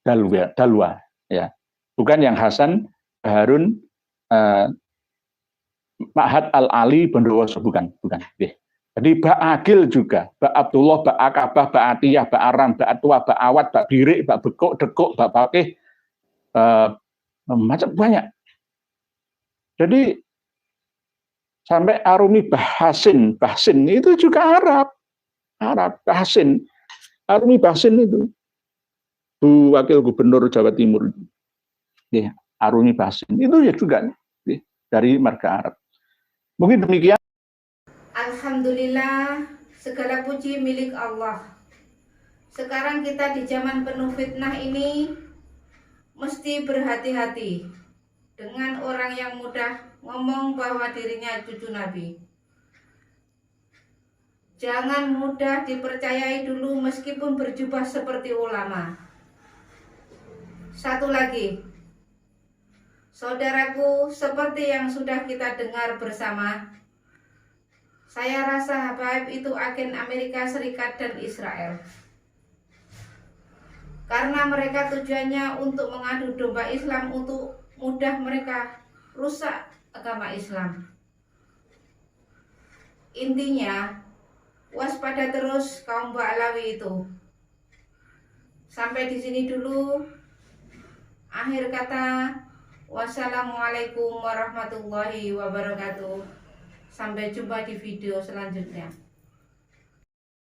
Dalwa, ya. Bukan yang Hasan Baharun Ma'had Al-Ali Bondowoso, bukan. Jadi Ba'agil juga, Ba'Abdullah, Ba'akabah, Ba'atiyah, Ba'aram, Ba'atwa, Ba'awat, Ba'birik, Ba'bekuk, Dekuk, Ba'pakih, macam banyak. Jadi sampai Arumi Bahsin itu juga Arab, Bahsin, Arumi Bahsin itu Bu Wakil Gubernur Jawa Timur, ya, Arumi Bahsin itu ya juga ya, dari marga Arab. Mungkin demikian. Alhamdulillah, segala puji milik Allah. Sekarang kita di zaman penuh fitnah ini mesti berhati-hati dengan orang yang mudah ngomong bahwa dirinya cucu Nabi. Jangan mudah dipercayai dulu meskipun berjubah seperti ulama. Satu lagi, saudaraku, seperti yang sudah kita dengar bersama, saya rasa Habaib itu agen Amerika Serikat dan Israel. Karena mereka tujuannya untuk mengadu domba Islam untuk mudah mereka rusak agama Islam. Intinya, waspada terus kaum Ba'alawi itu. Sampai di sini dulu. Akhir kata, wassalamualaikum warahmatullahi wabarakatuh. Sampai jumpa di video selanjutnya.